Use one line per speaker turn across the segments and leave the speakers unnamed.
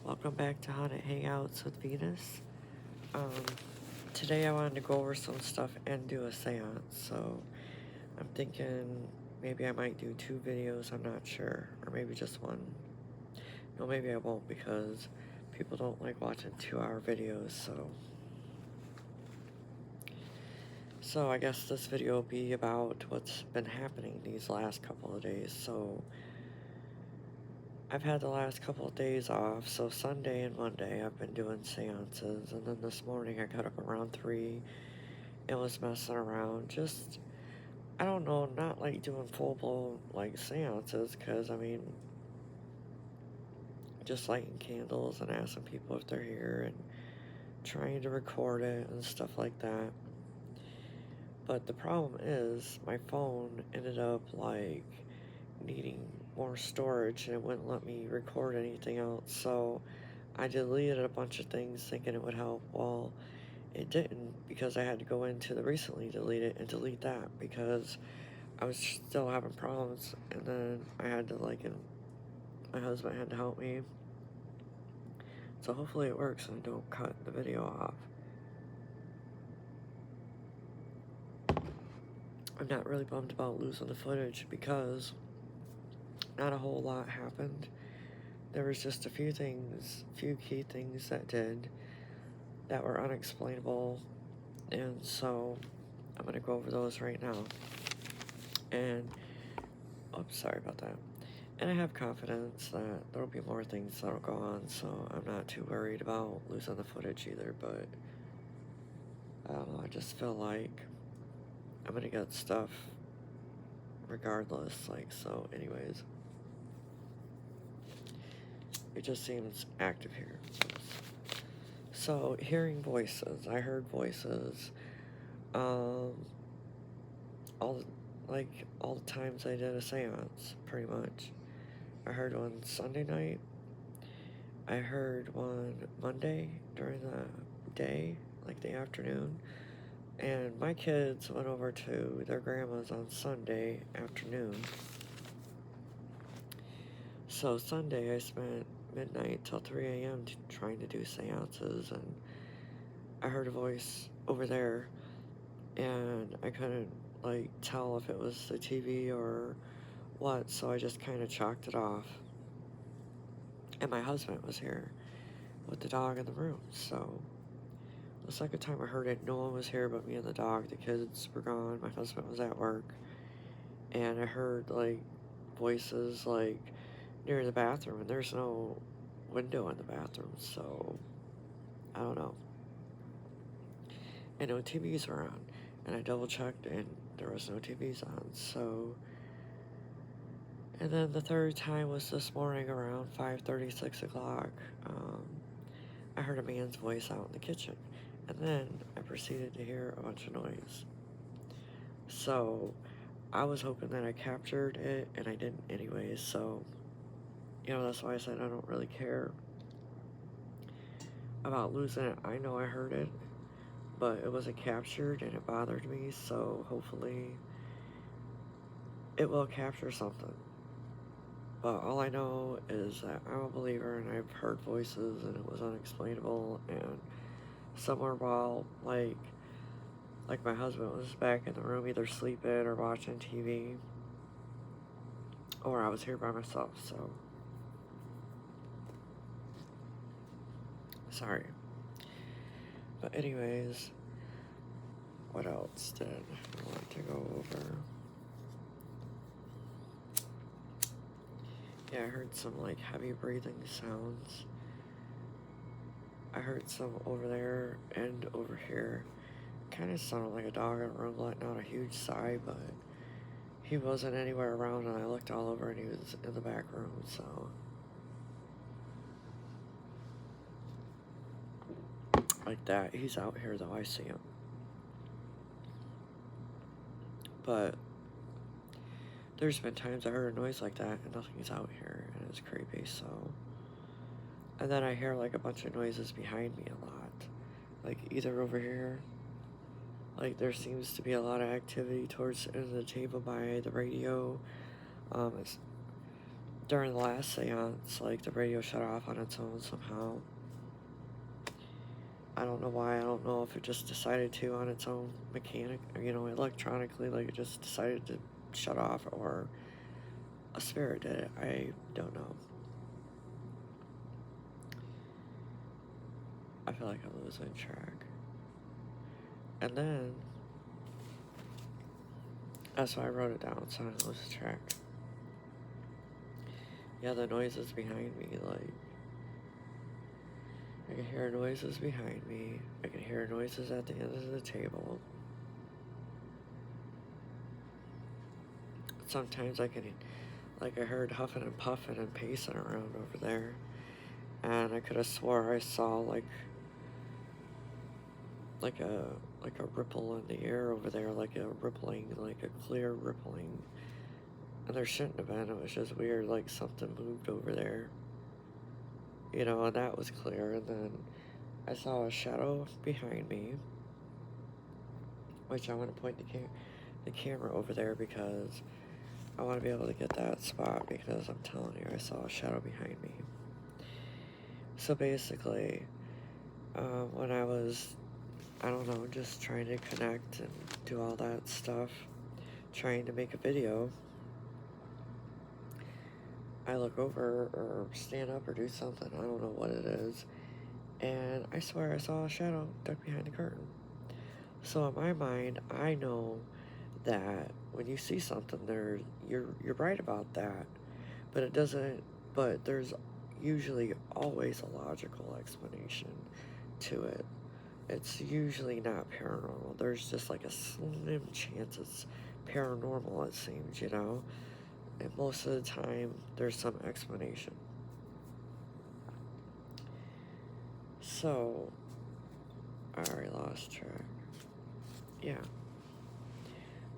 Welcome back to Haunted Hangouts with Venus. Um, Today I wanted to go over some stuff and do a seance, so I'm thinking maybe I might do 2 videos, I'm not sure, or maybe just one. No, maybe I won't because people don't like watching 2-hour videos, so I guess this video will be about what's been happening these last couple of days. So I've had the last couple of days off, so Sunday and Monday I've been doing seances, and then this morning I got up around 3 and was messing around, just, I don't know, not like doing full-blown, like, seances, because, I mean, just lighting candles and asking people if they're here and trying to record it and stuff like that. But the problem is, my phone ended up, like, needing more storage and it wouldn't let me record anything else, so I deleted a bunch of things thinking it would help. Well, it didn't, because I had to go into the recently deleted and delete that because I was still having problems, and then I had to, like, and my husband had to help me, so hopefully it works and I don't cut the video off. I'm not really bummed about losing the footage because not a whole lot happened. There was just a few key things that were unexplainable, and so I'm gonna go over those right now. And, oops, sorry about that. And I have confidence that there'll be more things that'll go on, so I'm not too worried about losing the footage either, but I don't know, I just feel like I'm gonna get stuff regardless, like, so anyways. It just seems active here. So, hearing voices. I heard voices. All the times I did a seance, pretty much. I heard one Sunday night. I heard one Monday during the day, like the afternoon. And my kids went over to their grandma's on Sunday afternoon. So Sunday I spent midnight till 3 a.m. trying to do seances, and I heard a voice over there, and I couldn't, like, tell if it was the TV or what, so I just kind of chalked it off. And my husband was here with the dog in the room, so the second time I heard it, no one was here but me and the dog. The kids were gone, my husband was at work, and I heard, like, voices, like, near the bathroom, and there's no window in the bathroom, so I don't know. And no TVs were on, and I double checked and there was no TVs on, so. And then the third time was this morning around 5:30, 6 o'clock. I heard a man's voice out in the kitchen, and then I proceeded to hear a bunch of noise. So I was hoping that I captured it, and I didn't anyways, so, you know, that's why I said I don't really care about losing it. I know I heard it, but it wasn't captured and it bothered me, so hopefully it will capture something. But all I know is that I'm a believer and I've heard voices and it was unexplainable, and somewhere while, like my husband was back in the room either sleeping or watching TV, or I was here by myself, so. Sorry. But anyways, what else did I want to go over? Yeah, I heard some, like, heavy breathing sounds. I heard some over there and over here. Kind of sounded like a dog in a room letting out a huge sigh, but he wasn't anywhere around, and I looked all over and he was in the back room, so. Like that. He's out here though, I see him. But there's been times I heard a noise like that and nothing's out here, and it's creepy, so. And then I hear, like, a bunch of noises behind me a lot. Like, either over here, like, there seems to be a lot of activity towards the end of the table by the radio. during the last seance, like, the radio shut off on its own somehow. I don't know why. I don't know if it just decided to on its own electronically, like it just decided to shut off, or a spirit did it. I don't know. I feel like I'm losing track. And then, that's why I wrote it down, so I don't lose track. Yeah, the noises behind me, like, I can hear noises behind me. I can hear noises at the end of the table. Sometimes I heard huffing and puffing and pacing around over there. And I could have swore I saw, like a ripple in the air over there, like a rippling, like a clear rippling. And there shouldn't have been. It was just weird, like something moved over there. And that was clear. And then I saw a shadow behind me, which I want to point the camera over there because I want to be able to get that spot, because I'm telling you, I saw a shadow behind me. So basically, when I was, I don't know, just trying to connect and do all that stuff, trying to make a video, I look over or stand up or do something, I don't know what it is, and I swear I saw a shadow duck behind the curtain. So in my mind, I know that when you see something there, you're right about that, but it doesn't, but there's usually always a logical explanation to it. It's usually not paranormal. There's just like a slim chance it's paranormal, it seems, and most of the time there's some explanation. So I already lost track. Yeah.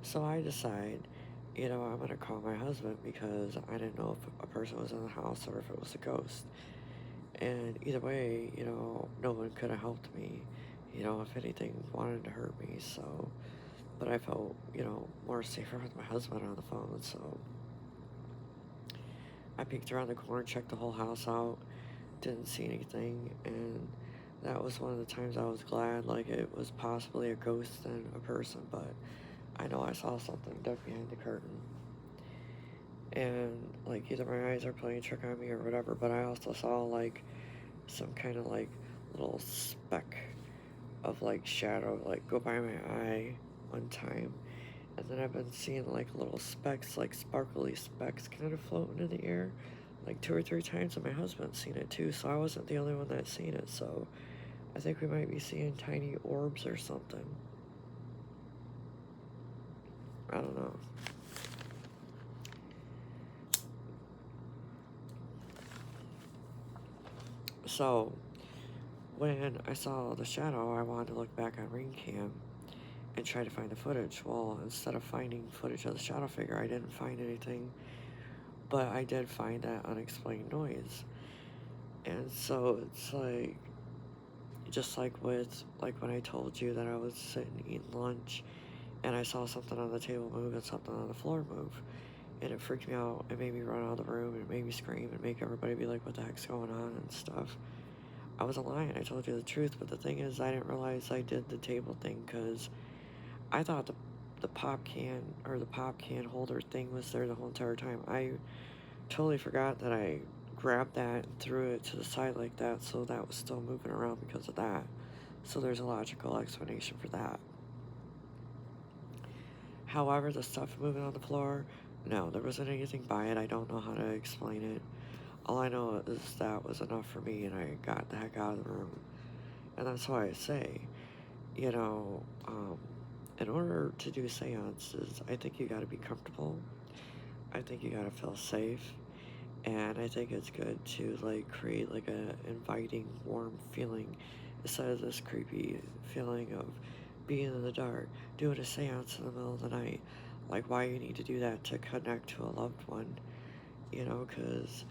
So I decide, I'm gonna call my husband, because I didn't know if a person was in the house or if it was a ghost. And either way, no one could have helped me, if anything wanted to hurt me. So, but I felt, more safer with my husband on the phone. So I peeked around the corner, checked the whole house out, didn't see anything. And that was one of the times I was glad, like, it was possibly a ghost than a person. But I know I saw something duck behind the curtain. And, like, either my eyes are playing a trick on me or whatever, but I also saw, like, some kind of, like, little speck of, like, shadow, like, go by my eye one time. And then I've been seeing, like, little specks, like, sparkly specks kind of floating in the air, like, 2 or 3 times, and my husband's seen it, too, so I wasn't the only one that's seen it. So I think we might be seeing tiny orbs or something. I don't know. So, when I saw the shadow, I wanted to look back on Ring Cam and try to find the footage. Well, instead of finding footage of the shadow figure, I didn't find anything, but I did find that unexplained noise. And so it's like, just like with, like when I told you that I was sitting eating lunch and I saw something on the table move and something on the floor move, and it freaked me out. It made me run out of the room, and it made me scream and make everybody be like, what the heck's going on and stuff. I wasn't lying, I told you the truth, but the thing is, I didn't realize I did the table thing, because I thought the pop can, or the pop can holder thing was there the whole entire time. I totally forgot that I grabbed that and threw it to the side like that, so that was still moving around because of that. So there's a logical explanation for that. However, the stuff moving on the floor, no, there wasn't anything by it. I don't know how to explain it. All I know is that was enough for me, and I got the heck out of the room. And that's why I say, in order to do seances, I think you gotta be comfortable. I think you gotta feel safe. And I think it's good to, like, create, like, a inviting, warm feeling instead of this creepy feeling of being in the dark, doing a seance in the middle of the night. Like, why you need to do that to connect to a loved one, because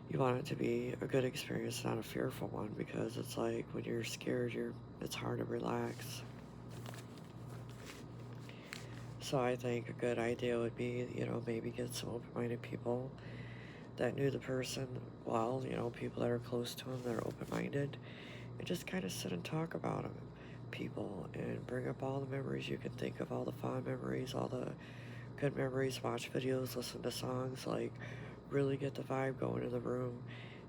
you want it to be a good experience, not a fearful one, because it's like when you're scared, it's hard to relax. So I think a good idea would be, maybe get some open-minded people that knew the person well, you know, people that are close to them that are open-minded, and just kind of sit and talk about them, people, and bring up all the memories you can think of, all the fond memories, all the good memories, watch videos, listen to songs, like really get the vibe going in the room.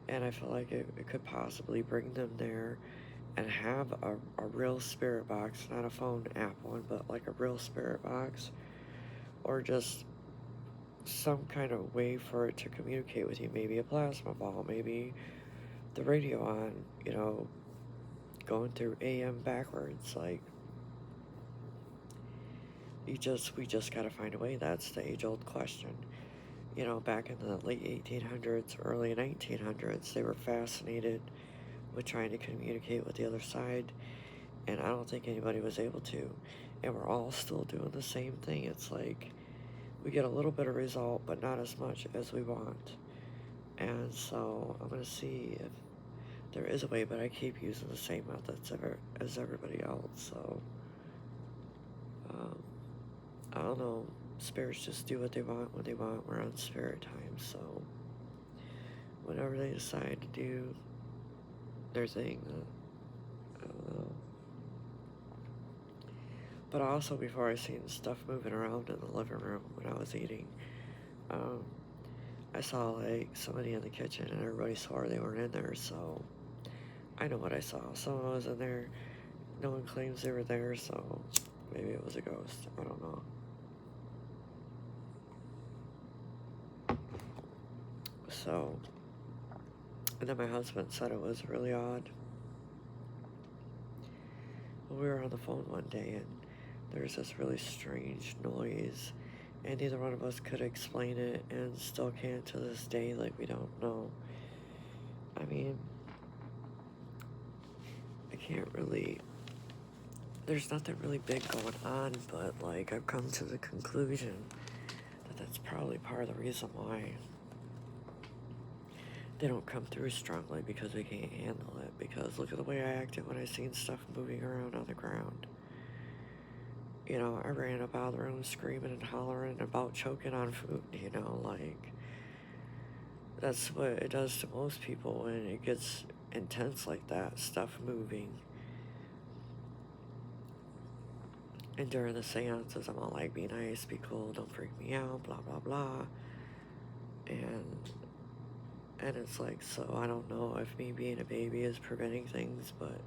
And I feel like it could possibly bring them there and have a real spirit box, not a phone app one, but like a real spirit box, or just some kind of way for it to communicate with you. Maybe a plasma ball, maybe the radio on, you know, going through AM backwards. Like, we just gotta find a way. That's the age old question. You know, back in the late 1800s, early 1900s, they were fascinated with trying to communicate with the other side, and I don't think anybody was able to. And we're all still doing the same thing. It's like we get a little bit of result, but not as much as we want. And so I'm gonna see if there is a way, but I keep using the same methods as everybody else. So um, I don't know. Spirits just do what they want when they want. We're on spirit time, so whenever they decide to do their thing, I don't know. But also, before I seen stuff moving around in the living room when I was eating, um, I saw like somebody in the kitchen, and everybody swore they weren't in there. So I know what I saw. Someone was in there. No one claims they were there, so maybe it was a ghost. I don't know. So, and then my husband said it was really odd. We were on the phone one day, and there was this really strange noise, and neither one of us could explain it, and still can't to this day. Like, we don't know. I mean, I can't really. There's nothing really big going on, but like, I've come to the conclusion that that's probably part of the reason why they don't come through strongly, because they can't handle it. Because look at the way I acted when I seen stuff moving around on the ground. You know, I ran up out of the room screaming and hollering about choking on food, you know, like, that's what it does to most people when it gets intense like that, stuff moving. And during the seances, I'm all like, be nice, be cool, don't freak me out, blah, blah, blah. And it's like, so I don't know if me being a baby is preventing things, but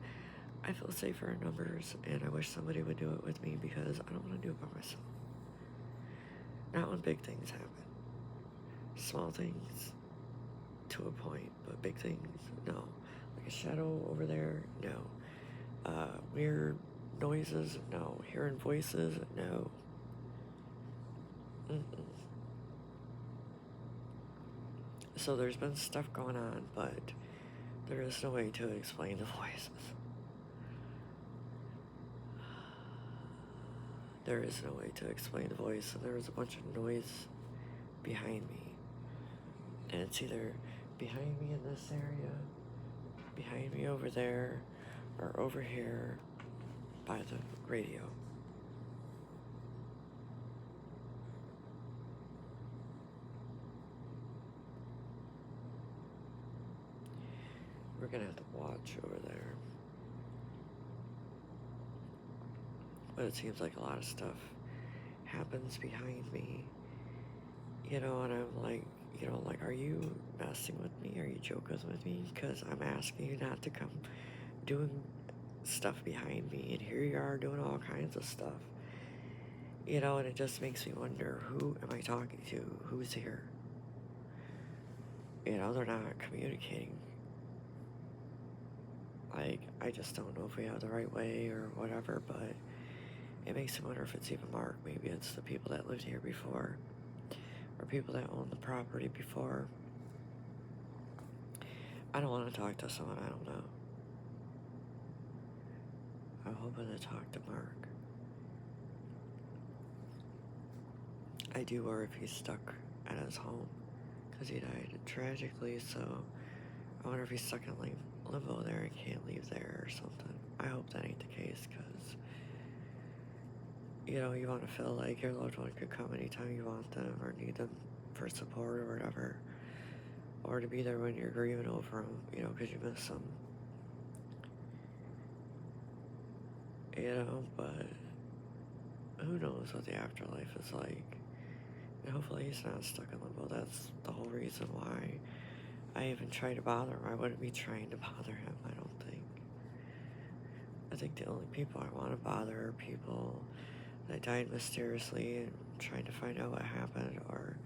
I feel safer in numbers, and I wish somebody would do it with me, because I don't want to do it by myself. Not when big things happen. Small things, to a point, but big things, no. Like a shadow over there, no. Weird noises, no. Hearing voices, no. Mm-mm. So there's been stuff going on, but there is no way to explain the voices. There is no way to explain the voice, and there was a bunch of noise behind me. And it's either behind me in this area, behind me over there, or over here by the radio. We're gonna have to watch over there. But it seems like a lot of stuff happens behind me, you know, and I'm like, you know, like, are you messing with me? Are you joking with me? Because I'm asking you not to come doing stuff behind me, and here you are doing all kinds of stuff, you know, and it just makes me wonder, who am I talking to? Who's here? You know, they're not communicating. Like, I just don't know if we have the right way or whatever, but it makes me wonder if it's even Mark. Maybe it's the people that lived here before, or people that owned the property before. I don't want to talk to someone I don't know. I'm hoping to talk to Mark. I do worry if he's stuck at his home, because he died tragically, so I wonder if he's stuck in limbo there and can't leave there or something. I hope that ain't the case, because, you know, you want to feel like your loved one could come anytime you want them or need them for support or whatever. or to be there when you're grieving over them, you know, because you miss them. You know, but who knows what the afterlife is like. And hopefully he's not stuck in limbo. That's the whole reason why I even try to bother him. I wouldn't be trying to bother him, I don't think. I think the only people I want to bother are people that died mysteriously and trying to find out what happened, or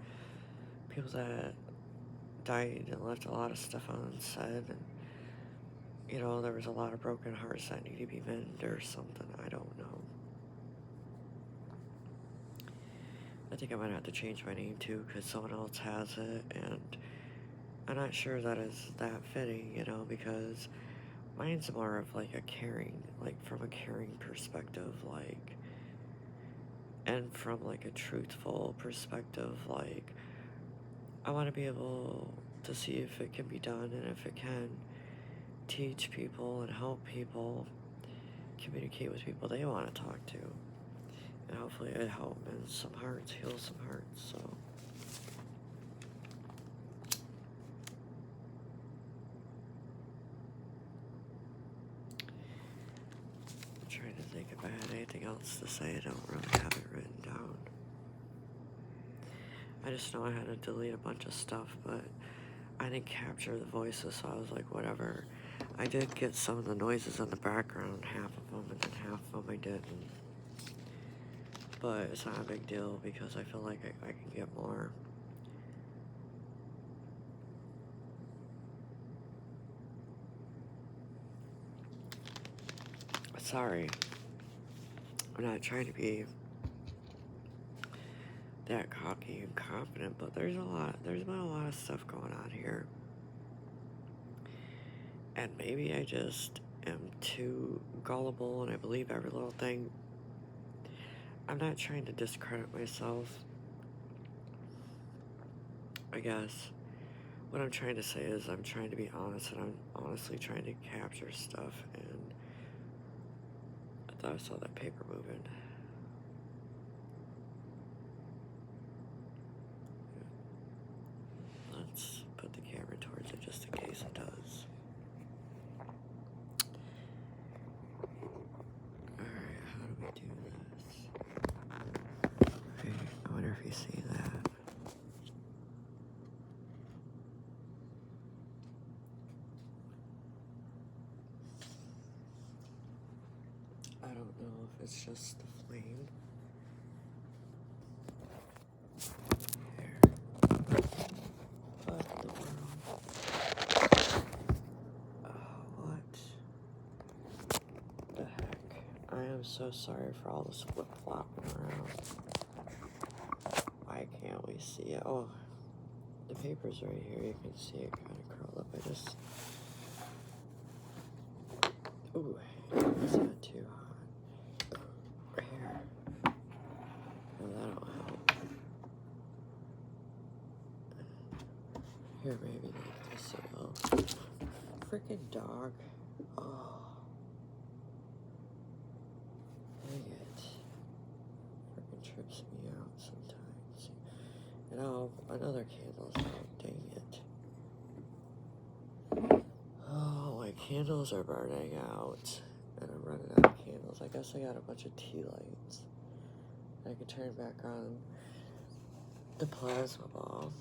people that died and left a lot of stuff unsaid, and you know, there was a lot of broken hearts that need to be mended or something. I don't know. I think I might have to change my name too, because someone else has it, and I'm not sure that is that fitting, you know, because mine's more of like a caring, like from a caring perspective, like, and from like a truthful perspective, like, I want to be able to see if it can be done, and if it can teach people and help people communicate with people they want to talk to, and hopefully it help mend some hearts, heal some hearts. So I'm trying to think if I had anything else to say. I don't really have it written down. I just know I had to delete a bunch of stuff, but I didn't capture the voices, so I was like, whatever. I did get some of the noises in the background, half of them, and then half of them I didn't. But it's not a big deal, because I feel like I can get more. Sorry. I'm not trying to be that cocky and confident, but there's been a lot of stuff going on here. And maybe I just am too gullible and I believe every little thing. I'm not trying to discredit myself, I guess. What I'm trying to say is I'm trying to be honest, and I'm honestly trying to capture stuff, and I thought I saw that paper moving. Let's put the camera towards it just in case it does. Alright, how do we do this? Okay, I wonder if you see that. I don't know if it's just the flame. Here. What the world? What the heck? I am so sorry for all this flip-flopping around. Why can't we see it? Oh, the paper's right here. You can see it kind of curled up. I just... Ooh, is that too hot? Right here. No, that'll help. Here, maybe like this. Oh, freaking dog. Oh. Dang it. Freaking trips me out sometimes. And oh, another candle's out. Dang it. Oh, my candles are burning out. And I'm running out of candles. I guess I got a bunch of tea lights. I can turn back on the plasma ball.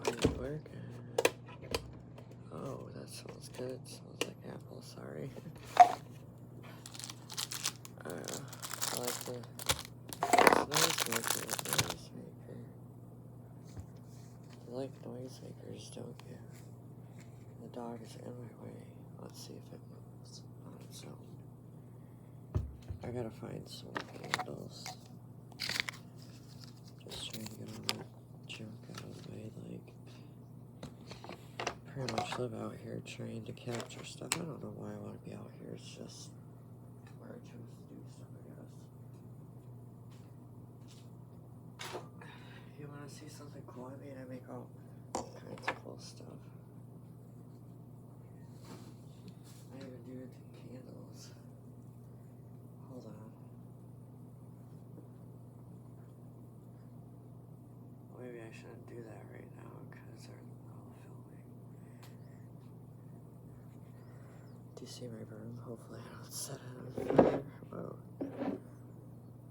Are you working? Oh, that smells good. Smells like apple, sorry. I like the noisemaker. You like noisemakers, don't you? The dog is in my way. Let's see if it moves on its own. I gotta find some candles. Just trying to get all that junk out of the way, like, pretty much live out here trying to capture stuff. I don't know why I want to be out here, it's just where I choose to do stuff, I guess. You want to see something cool? I mean, I make all kinds of cool stuff. I even do candles. Hold on. Maybe I shouldn't do that right now because they're all filming. Do you see my broom? Hopefully I don't set it on fire. Whoa. You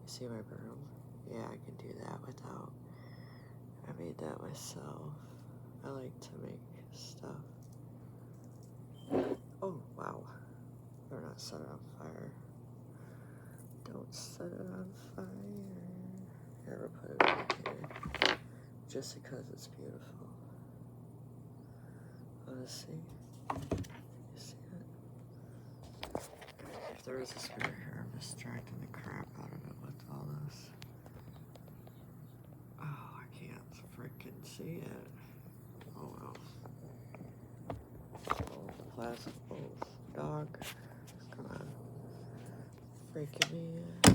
see my broom? Yeah, I can do that without. I made that myself. I like to make stuff. Oh, wow. Better not set it on fire. Don't set it on fire. Here, we'll put it right here. Just because it's beautiful. Wanna see? You see it? If there is a spirit here, I'm distracting the crap out of it with all this. Oh, I can't freaking see it. Oh well. Oh, plastic balls. Dog. Come on. Freaking me out.